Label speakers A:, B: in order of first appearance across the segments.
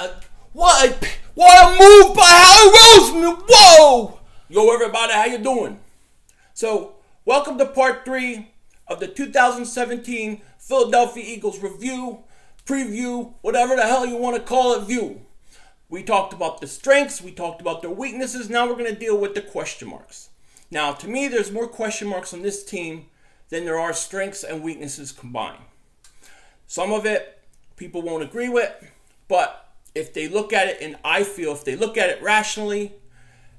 A: What a move by Howie Roseman! Whoa! Yo, everybody, how you doing? So, welcome to part 3 of the 2017 Philadelphia Eagles review, preview, whatever the hell you want to call it, view. We talked about the strengths, we talked about their weaknesses, now we're going to deal with the question marks. Now, to me, there's more question marks on this team than there are strengths and weaknesses combined. Some of it people won't agree with, but if they look at it, and I feel if they look at it rationally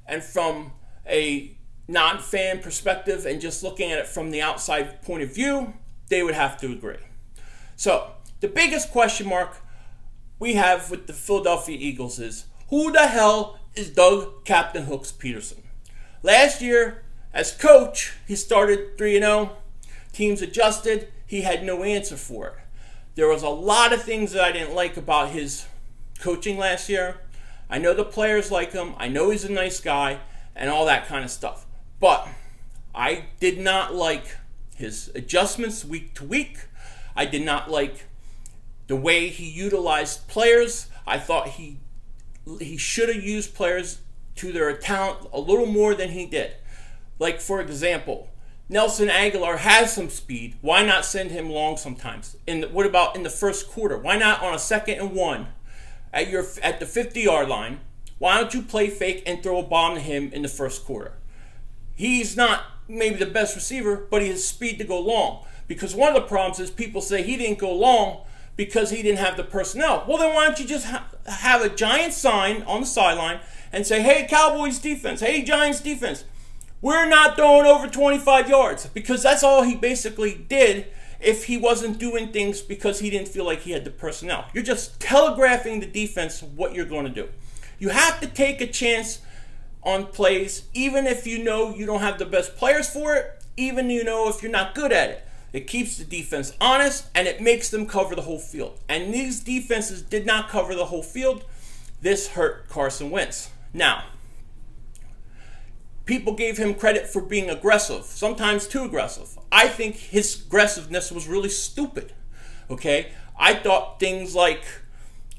A: and from a non-fan perspective and just looking at it from the outside point of view, they would have to agree. So, the biggest question mark we have with the Philadelphia Eagles is, who the hell is Doug Captain Hooks Peterson? Last year, as coach, he started 3-0. Teams adjusted. He had no answer for it. There was a lot of things that I didn't like about his coaching last year. I know the players like him. I know he's a nice guy and all that kind of stuff. But I did not like his adjustments week to week. I did not like the way he utilized players. I thought he should have used players to their talent a little more than he did. Like, for example, Nelson Aguilar has some speed. Why not send him long sometimes? What about in the first quarter? Why not on a 2nd and 1 at the 50-yard line? Why don't you play fake and throw a bomb to him in the first quarter? He's not maybe the best receiver, but he has speed to go long. Because one of the problems is people say he didn't go long because he didn't have the personnel. Well, then why don't you just have a giant sign on the sideline and say, hey, Cowboys defense, hey, Giants defense, we're not throwing over 25 yards, because that's all he basically did if he wasn't doing things because he didn't feel like he had the personnel. You're just telegraphing the defense what you're going to do. You have to take a chance on plays, even if you know you don't have the best players for it, even if you're not good at it. It keeps the defense honest, and it makes them cover the whole field. And these defenses did not cover the whole field. This hurt Carson Wentz. Now, people gave him credit for being aggressive, sometimes too aggressive. I think his aggressiveness was really stupid, okay? I thought things like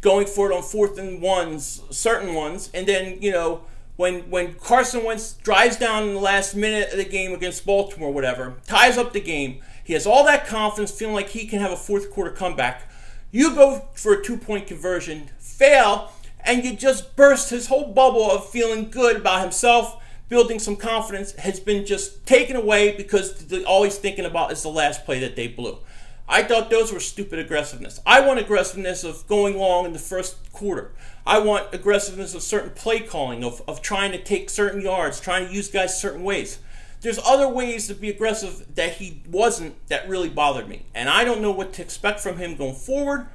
A: going for it on 4th and 1s, certain ones, and then, when Carson Wentz drives down in the last minute of the game against Baltimore, whatever, ties up the game, he has all that confidence, feeling like he can have a 4th quarter comeback. You go for a 2-point conversion, fail, and you just burst his whole bubble of feeling good about himself. Building some confidence has been just taken away because all he's thinking about is the last play that they blew. I thought those were stupid aggressiveness. I want aggressiveness of going long in the first quarter. I want aggressiveness of certain play calling, of trying to take certain yards, trying to use guys certain ways. There's other ways to be aggressive that he wasn't that really bothered me. And I don't know what to expect from him going forward.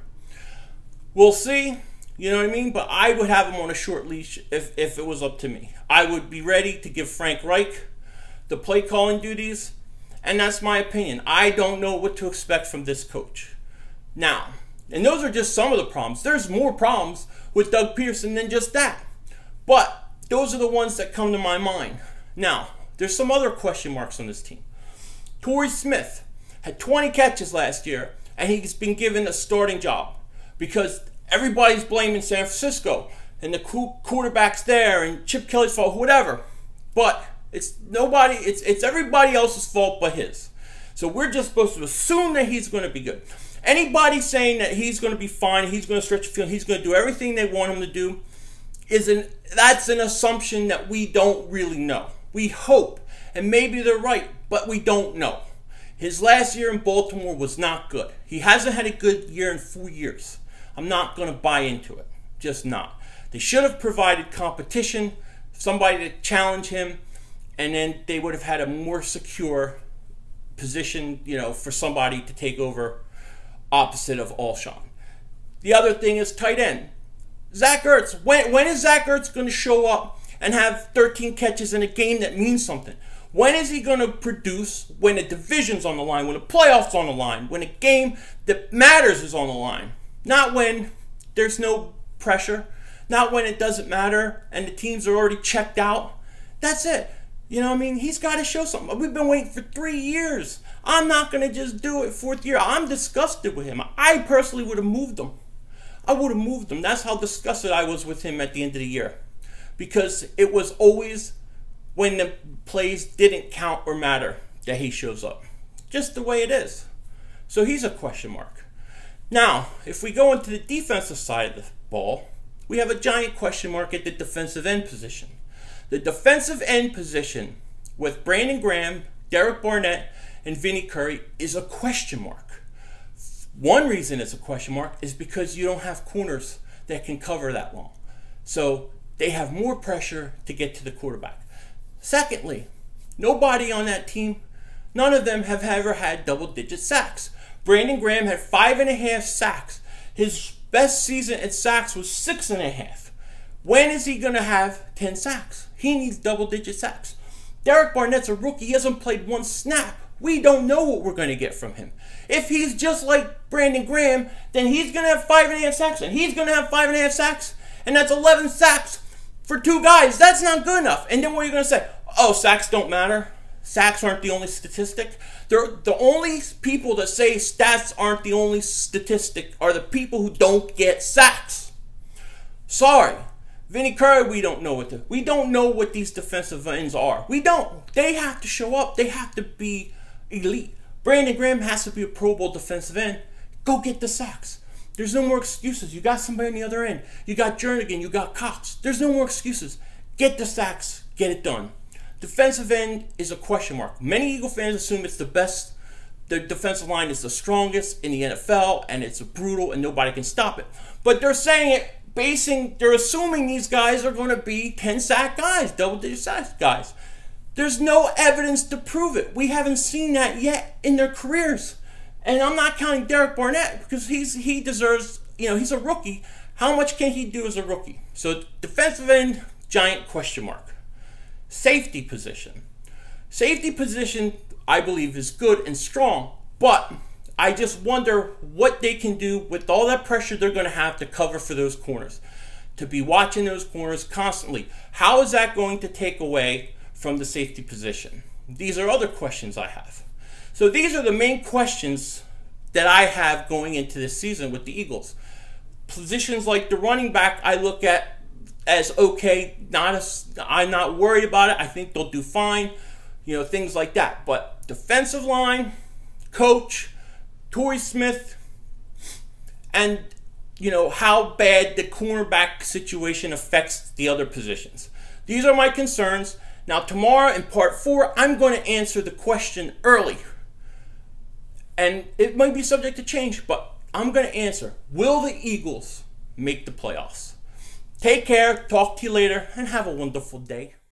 A: We'll see. You know what I mean? But I would have him on a short leash if it was up to me. I would be ready to give Frank Reich the play calling duties. And that's my opinion. I don't know what to expect from this coach. Now, and those are just some of the problems. There's more problems with Doug Peterson than just that. But those are the ones that come to my mind. Now, there's some other question marks on this team. Torrey Smith had 20 catches last year, and he's been given a starting job because everybody's blaming San Francisco and the quarterback's there and Chip Kelly's fault, whatever. But it's everybody else's fault but his. So we're just supposed to assume that he's going to be good. Anybody saying that he's going to be fine, he's going to stretch the field, he's going to do everything they want him to do, that's an assumption that we don't really know. We hope, and maybe they're right, but we don't know. His last year in Baltimore was not good. He hasn't had a good year in 4 years. I'm not going to buy into it. Just not. They should have provided competition, somebody to challenge him, and then they would have had a more secure position, for somebody to take over opposite of Alshon. The other thing is tight end. Zach Ertz. When is Zach Ertz going to show up and have 13 catches in a game that means something? When is he going to produce when a division's on the line, when a playoff's on the line, when a game that matters is on the line? Not when there's no pressure, not when it doesn't matter and the teams are already checked out. That's it. He's got to show something. We've been waiting for 3 years. I'm not going to just do it 4th year. I'm disgusted with him. I personally would have moved him. I would have moved him. That's how disgusted I was with him at the end of the year. Because it was always when the plays didn't count or matter that he shows up. Just the way it is. So he's a question mark. Now, if we go into the defensive side of the ball, we have a giant question mark at the defensive end position. The defensive end position with Brandon Graham, Derek Barnett, and Vinny Curry is a question mark. One reason it's a question mark is because you don't have corners that can cover that long. So they have more pressure to get to the quarterback. Secondly, nobody on that team, none of them have ever had double-digit sacks. Brandon Graham had 5.5 sacks. His best season at sacks was 6.5. When is he going to have 10 sacks? He needs double-digit sacks. Derek Barnett's a rookie. He hasn't played one snap. We don't know what we're going to get from him. If he's just like Brandon Graham, then he's going to have 5.5 sacks, and he's going to have 5.5 sacks, and that's 11 sacks for 2 guys. That's not good enough. And then what are you going to say? Oh, sacks don't matter. Sacks aren't the only statistic. The only people that say stats aren't the only statistic are the people who don't get sacks. Sorry. Vinny Curry, we don't know what these defensive ends are. We don't. They have to show up. They have to be elite. Brandon Graham has to be a Pro Bowl defensive end. Go get the sacks. There's no more excuses. You got somebody on the other end. You got Jernigan. You got Cox. There's no more excuses. Get the sacks. Get it done. Defensive end is a question mark. Many Eagle fans assume it's the best. The defensive line is the strongest in the NFL, and it's brutal, and nobody can stop it. But they're saying it they're assuming these guys are going to be 10-sack guys, double-digit sack guys. There's no evidence to prove it. We haven't seen that yet in their careers. And I'm not counting Derek Barnett because he deserves, he's a rookie. How much can he do as a rookie? So defensive end, giant question mark. Safety position. Safety position, I believe, is good and strong, but I just wonder what they can do with all that pressure they're going to have to cover for those corners, to be watching those corners constantly. How is that going to take away from the safety position? These are other questions I have. So these are the main questions that I have going into this season with the Eagles. Positions like the running back I look at as okay. I'm not worried about it. I think they'll do fine. Things like that. But defensive line, coach, Torrey Smith, and how bad the cornerback situation affects the other positions. These are my concerns. Now tomorrow in part 4, I'm going to answer the question early. And it might be subject to change, but I'm going to answer. Will the Eagles make the playoffs? Take care, talk to you later, and have a wonderful day.